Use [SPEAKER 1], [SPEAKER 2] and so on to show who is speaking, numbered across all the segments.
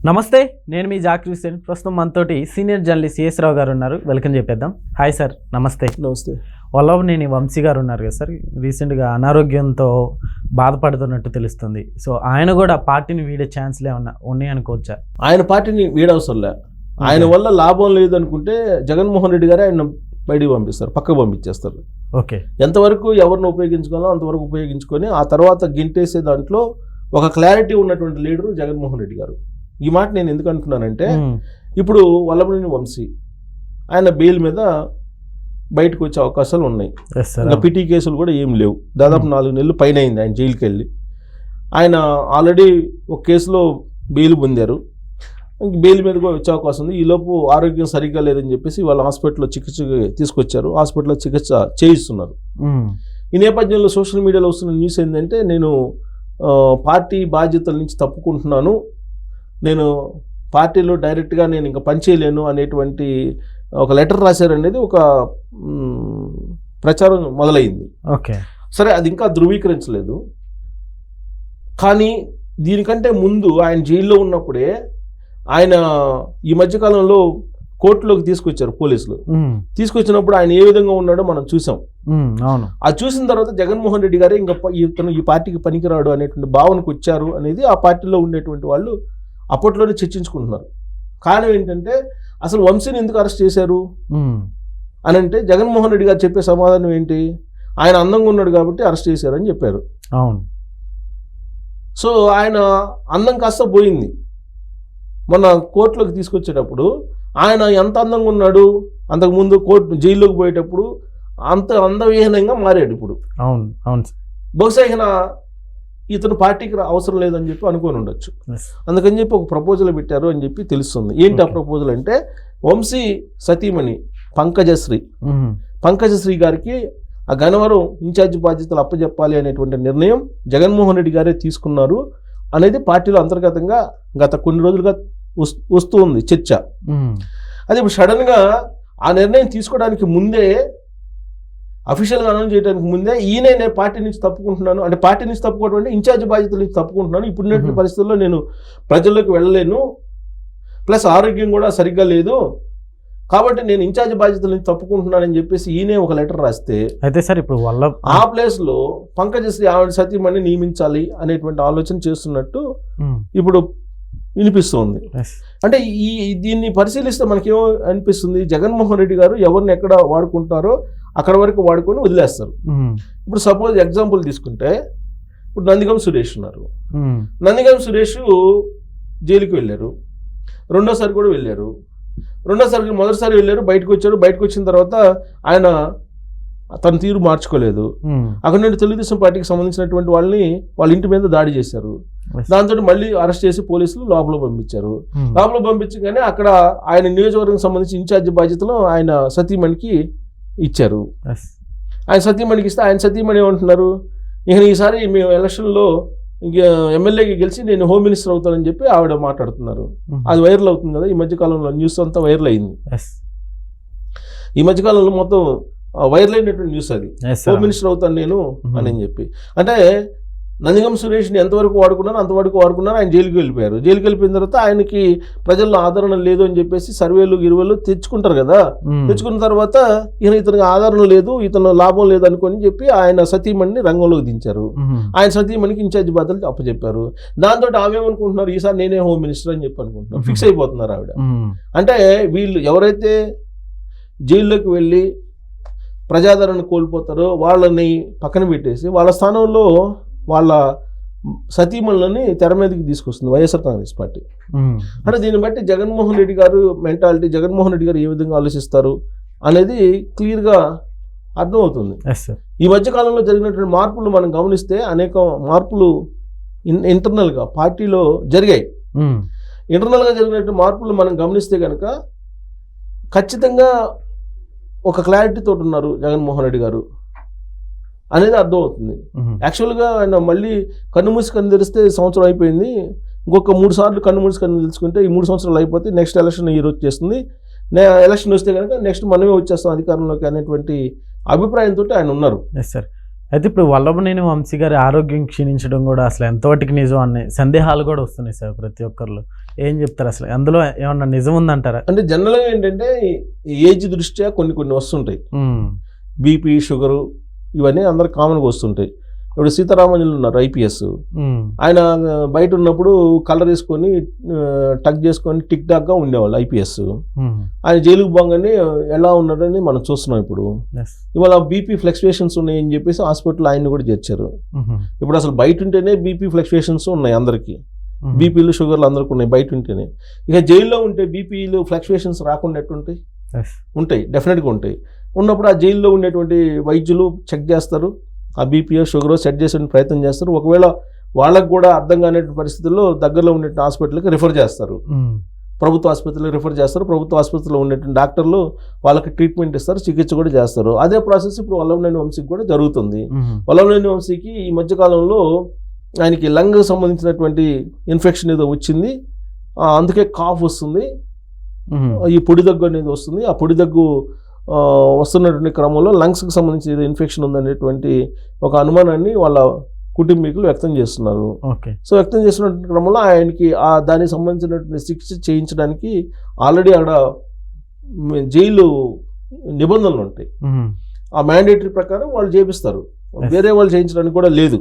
[SPEAKER 1] నమస్తే, నేను మీ జాకిర్ హుస్సేన్. ప్రస్తుతం మనతోటి సీనియర్ జర్నలిస్ట్ సిఎస్ రావు గారు ఉన్నారు. వెల్కమ్ చెప్పేద్దాం. హాయ్ సార్, నమస్తే.
[SPEAKER 2] నమస్తే.
[SPEAKER 1] వల్లభనేని వంశీ గారు ఉన్నారు కదా సార్, రీసెంట్గా అనారోగ్యంతో బాధపడుతున్నట్టు తెలుస్తుంది. సో ఆయన కూడా పార్టీని వీడే ఛాన్స్లే ఉన్నాయి అనుకోవచ్చా?
[SPEAKER 2] ఆయన పార్టీని వీడవసరంలే. ఆయన వల్ల లాభం లేదు అనుకుంటే జగన్మోహన్ రెడ్డి గారే ఆయన బయటికి పంపిస్తారు, పక్కకు పంపించేస్తారు.
[SPEAKER 1] ఓకే,
[SPEAKER 2] ఎంతవరకు ఎవరిని ఉపయోగించుకోవాలో అంతవరకు ఉపయోగించుకొని ఆ తర్వాత గింటేసే దాంట్లో ఒక క్లారిటీ ఉన్నటువంటి లీడరు జగన్మోహన్ రెడ్డి గారు. ఈ మాట నేను ఎందుకు అంటున్నానంటే, ఇప్పుడు వల్లభనేని వంశీ ఆయన బెయిల్ మీద బయటకు వచ్చే అవకాశాలు ఉన్నాయి. ఇంకా పిటి కేసులు కూడా ఏం లేవు. దాదాపు 4 నెలలు పైన అయింది ఆయన జైలుకి వెళ్ళి. ఆయన ఆల్రెడీ ఒక కేసులో బెయిల్ పొందారు. బెయిల్ మీద కూడా వచ్చే అవకాశం ఉంది. ఈలోపు ఆరోగ్యం సరిగ్గా లేదని చెప్పేసి వాళ్ళు హాస్పిటల్లో చికిత్స తీసుకొచ్చారు. హాస్పిటల్లో చికిత్స చేయిస్తున్నారు. ఈ నేపథ్యంలో సోషల్ మీడియాలో వస్తున్న న్యూస్ ఏంటంటే, నేను పార్టీ బాధ్యతల నుంచి తప్పుకుంటున్నాను, నేను పార్టీలో డైరెక్ట్గా నేను ఇంకా పనిచేయలేను అనేటువంటి ఒక లెటర్ రాశారనేది ఒక ప్రచారం మొదలైంది.
[SPEAKER 1] ఓకే,
[SPEAKER 2] సరే, అది ఇంకా ధృవీకరించలేదు. కానీ దీనికంటే ముందు ఆయన జైల్లో ఉన్నప్పుడే ఆయన ఈ మధ్యకాలంలో కోర్టులోకి తీసుకొచ్చారు పోలీసులు. తీసుకొచ్చినప్పుడు ఆయన ఏ విధంగా ఉన్నాడో మనం చూసాం.
[SPEAKER 1] అవును,
[SPEAKER 2] అది చూసిన తర్వాత జగన్మోహన్ రెడ్డి గారే ఇంకా ఇతను ఈ పార్టీకి పనికిరాడు అనేటువంటి భావనకు వచ్చారు అనేది ఆ పార్టీలో ఉండేటువంటి వాళ్ళు అప్పట్లోనే చర్చించుకుంటున్నారు. కారణం ఏంటంటే, అసలు వంశీని ఎందుకు అరెస్ట్ చేశారు అని అంటే, జగన్మోహన్ రెడ్డి గారు చెప్పే సమాధానం ఏంటి? ఆయన అందంగా ఉన్నాడు కాబట్టి అరెస్ట్ చేశారని చెప్పారు.
[SPEAKER 1] అవును.
[SPEAKER 2] సో ఆయన అందం కాస్త పోయింది. మొన్న కోర్టులోకి తీసుకొచ్చేటప్పుడు ఆయన ఎంత అందంగా ఉన్నాడు, అంతకుముందు జైల్లోకి పోయేటప్పుడు అంత అందవిహీనంగా మారాడు ఇప్పుడు.
[SPEAKER 1] అవును అవును.
[SPEAKER 2] బహుశా ఇతను పార్టీకి అవసరం లేదని చెప్పి అనుకొని ఉండొచ్చు. అందుకని చెప్పి ఒక ప్రపోజల్ పెట్టారు అని చెప్పి తెలుస్తుంది. ఏంటి ఆ ప్రపోజల్ అంటే, వంశీ సతీమణి పంకజశ్రీ గారికి ఆ గన్నవరం ఇన్ఛార్జి బాధ్యతలు అప్పచెప్పాలి అనేటువంటి నిర్ణయం జగన్మోహన్ రెడ్డి గారే తీసుకున్నారు అనేది పార్టీలో అంతర్గతంగా గత కొన్ని రోజులుగా వస్తూ ఉంది చర్చ. అది ఇప్పుడు సడన్గా ఆ నిర్ణయం తీసుకోవడానికి ముందే, అఫీషియల్గా అనౌన్స్ చేయడానికి ముందే నేను పార్టీ నుంచి తప్పుకుంటున్నాను అంటే, పార్టీ నుంచి తప్పుకోవడం అంటే ఇన్ఛార్జ్ బాధ్యతల నుంచి తప్పుకుంటున్నాను, ఇప్పుడున్నటువంటి పరిస్థితుల్లో నేను ప్రజల్లోకి వెళ్ళలేను, ప్లస్ ఆరోగ్యం కూడా సరిగ్గా లేదు కాబట్టి నేను ఇన్ఛార్జ్ బాధ్యతల నుంచి తప్పుకుంటున్నానని చెప్పేసి ఒక లెటర్ రాస్తే, అయితే సార్ ఇప్పుడు ఆ ప్లేస్లో పంకజశ్రీ ఆవిడ సతీమణి నియమించాలి అనేటువంటి ఆలోచన చేస్తున్నట్టు ఇప్పుడు వినిపిస్తుంది. అంటే దీన్ని పరిశీలిస్తే మనకేమో అనిపిస్తుంది, జగన్మోహన్ రెడ్డి గారు ఎవరిని ఎక్కడ వాడుకుంటారో అక్కడ వరకు వాడుకొని వదిలేస్తారు. ఇప్పుడు సపోజ్ ఎగ్జాంపుల్ తీసుకుంటే, ఇప్పుడు నందిగం సురేష్ ఉన్నారు. నందిగం సురేష్ జైలుకి వెళ్ళారు, రెండోసారి కూడా వెళ్ళారు. మొదటిసారి వెళ్ళారు, బయటకు వచ్చారు. బయటకు వచ్చిన తర్వాత ఆయన తన తీరు మార్చుకోలేదు. అక్కడ నుండి తెలుగుదేశం పార్టీకి సంబంధించినటువంటి వాళ్ళ ఇంటి మీద దాడి చేశారు. దాంతో మళ్ళీ అరెస్ట్ చేసి పోలీసులు లోపల పంపించారు. లోపల పంపించగానే అక్కడ ఆయన నియోజకవర్గం సంబంధించి ఇన్ఛార్జ్ బాధ్యతలు ఆయన సతీమణికి ఇచ్చారు. ఆయన సతీమణికి ఇస్తే ఆయన సతీమణి ఏమంటున్నారు, ఈసారి మేము ఎలక్షన్లో ఎమ్మెల్యేకి గెలిచి నేను హోమ్ మినిస్టర్ అవుతానని చెప్పి ఆవిడ మాట్లాడుతున్నారు. అది వైరల్ అవుతుంది కదా ఈ మధ్యకాలంలో, న్యూస్ అంతా వైరల్ అయింది. ఈ మధ్యకాలంలో మొత్తం వైరల్ అయినటువంటి న్యూస్ అది, హోమ్ మినిస్టర్ అవుతాను నేను అని చెప్పి. అంటే నందిగం సురేష్ని ఎంతవరకు వాడుకున్నారు అంతవరకు వాడుకున్నారు. ఆయన జైలుకి వెళ్ళిపోయారు. జైలుకి వెళ్ళిపోయిన తర్వాత ఆయనకి ప్రజల్లో ఆదరణ లేదు అని చెప్పేసి సర్వేలు తెచ్చుకుంటారు కదా. తెచ్చుకున్న తర్వాత ఇతనికి ఆదరణ లేదు, ఇతను లాభం లేదు అనుకొని చెప్పి ఆయన సతీమణిని రంగంలోకి దించారు. ఆయన సతీమణికి ఇన్ఛార్జ్ బాధ్యతలు అప్పచెప్పారు. దాంతో ఆమె ఏమనుకుంటున్నారు, ఈసారి నేనే హోమ్ మినిస్టర్ అని చెప్పి అనుకుంటున్నారు. ఫిక్స్ అయిపోతున్నారు ఆవిడ. అంటే వీళ్ళు ఎవరైతే జైల్లోకి వెళ్ళి ప్రజాదరణ కోల్పోతారో వాళ్ళని పక్కన పెట్టేసి వాళ్ళ స్థానంలో వాళ్ళ సతీమణులని తెర మీదకి తీసుకొస్తుంది వైఎస్ఆర్ కాంగ్రెస్ పార్టీ. అంటే దీన్ని బట్టి జగన్మోహన్ రెడ్డి గారు మెంటాలిటీ, జగన్మోహన్ రెడ్డి గారు ఏ విధంగా ఆలోచిస్తారు అనేది క్లియర్గా అర్థమవుతుంది. ఈ మధ్యకాలంలో జరిగినటువంటి మార్పులు మనం గమనిస్తే అనేక మార్పులు ఇంటర్నల్గా పార్టీలో జరిగాయి. ఇంటర్నల్గా జరిగినటువంటి మార్పులు మనం గమనిస్తే కనుక ఖచ్చితంగా ఒక క్లారిటీతో ఉన్నారు జగన్మోహన్ రెడ్డి గారు అనేది అర్థమవుతుంది. యాక్చువల్గా ఆయన మళ్ళీ కన్ను మూసి కన్ను తెరిస్తే సంవత్సరం అయిపోయింది, ఇంకొక 3 సార్లు కన్ను మూసి కన్ను తెలుసుకుంటే ఈ 3 సంవత్సరాలు అయిపోతే నెక్స్ట్ ఎలక్షన్ ఈ రోజు చేస్తుంది, ఎలక్షన్ వస్తే కనుక నెక్స్ట్ మనమే వచ్చేస్తాం అధికారంలోకి అనేటువంటి అభిప్రాయంతో ఆయన ఉన్నారు.
[SPEAKER 1] సార్, అయితే ఇప్పుడు వల్లభనేని వంశీ గారి ఆరోగ్యం క్షీణించడం కూడా అసలు ఎంతవరకు నిజం అనే సందేహాలు కూడా వస్తున్నాయి సార్ ప్రతి ఒక్కరిలో. ఏం చెప్తారు అసలు అందులో ఏమన్నా నిజం ఉందంటారా?
[SPEAKER 2] అంటే జనరల్గా ఏంటంటే ఏజ్ దృష్ట్యా కొన్ని వస్తుంటాయి. బీపీ, షుగరు ఇవన్నీ అందరికి కామన్గా వస్తుంటాయి. ఇప్పుడు సీతారామంజనులు ఉన్నారు ఐపీఎస్, ఆయన బయట ఉన్నప్పుడు కలర్ వేసుకొని టక్ చేసుకొని టిక్ టాక్గా ఉండేవాళ్ళు ఐపీఎస్. ఆయన జైలుకు పోగానే ఎలా ఉన్నాడని మనం చూస్తున్నాం. ఇప్పుడు ఇవాళ బీపీ ఫ్లక్చుయేషన్స్ ఉన్నాయని చెప్పేసి హాస్పిటల్ ఆయన్ని కూడా చేర్చారు. ఇప్పుడు అసలు బయట ఉంటేనే బీపీ ఫ్లక్చుయేషన్స్ ఉన్నాయి అందరికీ, బీపీలు షుగర్లు అందరికీ ఉన్నాయి బయట ఉంటేనే. ఇక జైల్లో ఉంటే బీపీలు ఫ్లక్చుయేషన్స్ రాకుండా ఎట్టుంటాయి? ఉంటాయి, డెఫినెట్గా ఉంటాయి. ఉన్నప్పుడు ఆ జైల్లో ఉండేటువంటి వైద్యులు చెక్ చేస్తారు, ఆ బీపీఓ షుగరో సెట్ చేసే ప్రయత్నం చేస్తారు. ఒకవేళ వాళ్ళకు కూడా అర్థం కాని పరిస్థితుల్లో దగ్గరలో ఉండే హాస్పిటల్కి రిఫర్ చేస్తారు, ప్రభుత్వ ఆసుపత్రికి రిఫర్ చేస్తారు. ప్రభుత్వ ఆసుపత్రిలో ఉండేటువంటి డాక్టర్లు వాళ్ళకి ట్రీట్మెంట్ ఇస్తారు, చికిత్స కూడా చేస్తారు. అదే ప్రాసెస్ ఇప్పుడు వల్లభనేని వంశీకి కూడా జరుగుతుంది. వల్లభనేని వంశీకి ఈ మధ్యకాలంలో ఆయనకి లంగ్ సంబంధించినటువంటి ఇన్ఫెక్షన్ ఏదో వచ్చింది, అందుకే కాఫ్ వస్తుంది, ఈ పొడి దగ్గు అనేది వస్తుంది. ఆ పొడి దగ్గు వస్తున్నటువంటి క్రమంలో లంగ్స్కి సంబంధించి ఏదో ఇన్ఫెక్షన్ ఉందనేటువంటి ఒక అనుమానాన్ని వాళ్ళ కుటుంబీకులు వ్యక్తం చేస్తున్నారు. సో వ్యక్తం చేస్తున్నటువంటి క్రమంలో ఆయనకి దానికి సంబంధించినటువంటి చికిత్స చేయించడానికి ఆల్రెడీ అక్కడ జైలు నిబంధనలు ఉంటాయి. ఆ మ్యాండేటరీ ప్రకారం వాళ్ళు చేపిస్తారు, వేరే వాళ్ళు చేయించడానికి కూడా లేదు.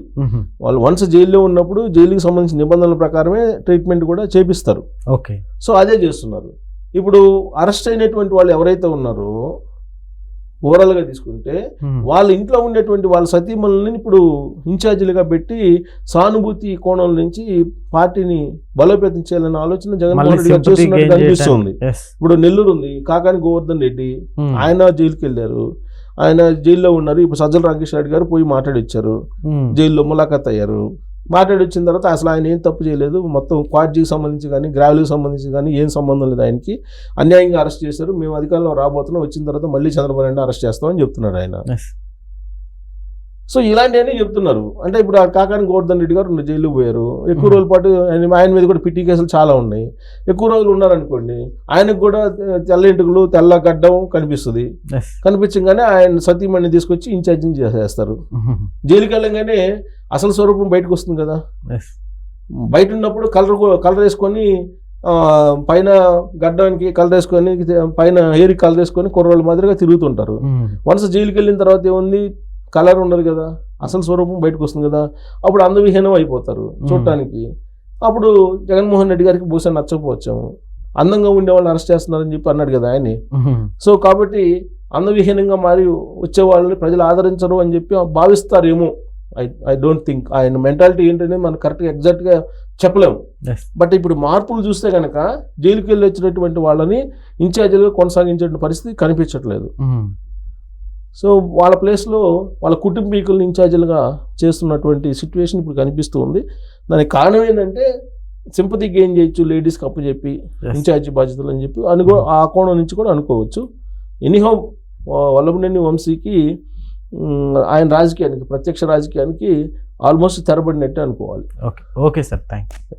[SPEAKER 2] వాళ్ళు వన్స్ జైల్లో ఉన్నప్పుడు జైలుకి సంబంధించిన నిబంధనల ప్రకారమే ట్రీట్మెంట్ కూడా చేపిస్తారు. సో అదే చేస్తున్నారు. ఇప్పుడు అరెస్ట్ అయినటువంటి వాళ్ళు ఎవరైతే ఉన్నారో ఓవరాల్గా తీసుకుంటే వాళ్ళ ఇంట్లో ఉండేటువంటి వాళ్ళ సతీమణులని ఇప్పుడు ఇన్ఛార్జీలుగా పెట్టి సానుభూతి కోణం నుంచి పార్టీని బలోపేతం చేయాలనే ఆలోచన జగన్మోహన్ రెడ్డి గారు చేస్తున్నట్టు అనిపిస్తుంది. ఇప్పుడు నెల్లూరు ఉంది, కాకాని గోవర్ధన్ రెడ్డి, ఆయన జైలుకి వెళ్ళారు, ఆయన జైల్లో ఉన్నారు. ఇప్పుడు సజ్జల రామకృష్ణారెడ్డి గారు పోయి మాట్లాడిచ్చారు, జైల్లో ములాఖాత్ అయ్యారు. మాట్లాడి వచ్చిన తర్వాత అసలు ఆయన ఏం తప్పు చేయలేదు, మొత్తం క్వాడ్జీకి సంబంధించి కానీ గ్రావెల్కి సంబంధించి కానీ ఏం సంబంధం లేదు, ఆయనకి అన్యాయంగా అరెస్ట్ చేశారు, మేము అధికారంలో రాబోతున్నాం, వచ్చిన తర్వాత మళ్ళీ చంద్రబాబు నాయుడు అరెస్ట్ చేస్తామని చెప్తున్నాడు ఆయన. సో ఇలాంటివన్నీ చెప్తున్నారు. అంటే ఇప్పుడు ఆ కాకాని గోవర్ధన్ రెడ్డి గారు జైలు పోయారు, ఎక్కువ రోజుల పాటు ఆయన మీద కూడా పిటి కేసులు చాలా ఉన్నాయి. ఎక్కువ రోజులు ఉన్నారనుకోండి, ఆయనకు కూడా తెల్ల ఇంటుకలు తెల్ల గడ్డం కనిపిస్తుంది. కనిపించగానే ఆయన సతీమణిని తీసుకొచ్చి ఇన్ఛార్జిని చేసేస్తారు. జైలుకి వెళ్ళగానే అసలు స్వరూపం బయటకు వస్తుంది కదా. బయట ఉన్నప్పుడు కలర్ వేసుకొని పైన గడ్డానికి కలర్ వేసుకొని పైన హెయిర్కి కలర్ వేసుకొని కుర్రోళ్ళ మాదిరిగా తిరుగుతుంటారు. వన్స్ జైలుకి వెళ్ళిన తర్వాత ఏముంది, కలర్ ఉండదు కదా, అసలు స్వరూపం బయటకు వస్తుంది కదా. అప్పుడు అందవిహీనం అయిపోతారు చూడటానికి. అప్పుడు జగన్మోహన్ రెడ్డి గారికి బహుశా నచ్చకపోవచ్చాము, అందంగా ఉండే వాళ్ళని అరెస్ట్ చేస్తున్నారని చెప్పి అన్నాడు కదా ఆయన. సో కాబట్టి అందవిహీనంగా మారి వచ్చే వాళ్ళని ప్రజలు ఆదరించరు అని చెప్పి భావిస్తారేమో. ఐ డోంట్ థింక్ ఆయన మెంటాలిటీ ఏంటనే మనం కరెక్ట్గా ఎగ్జాక్ట్గా చెప్పలేము. బట్ ఇప్పుడు మార్పులు చూస్తే కనుక జైలుకి వెళ్ళి వచ్చినటువంటి వాళ్ళని ఇన్ఛార్జీలుగా కొనసాగించే పరిస్థితి కనిపించట్లేదు. సో వాళ్ళ ప్లేస్లో వాళ్ళ కుటుంబీకులను ఇన్ఛార్జీలుగా చేస్తున్నటువంటి సిచ్యువేషన్ ఇప్పుడు కనిపిస్తూ ఉంది. దానికి కారణం ఏంటంటే సింపతి గెయిన్ చేయొచ్చు, లేడీస్కి అప్పచెప్పి ఇన్ఛార్జి బాధ్యతలు అని చెప్పి ఆ కోణం నుంచి కూడా అనుకోవచ్చు. ఎనీహౌ వల్లభనేని వంశీకి ఆయన రాజకీయానికి, ప్రత్యక్ష రాజకీయానికి ఆల్మోస్ట్ తెరబడినట్టే అనుకోవాలి.
[SPEAKER 1] Okay sir, thank you.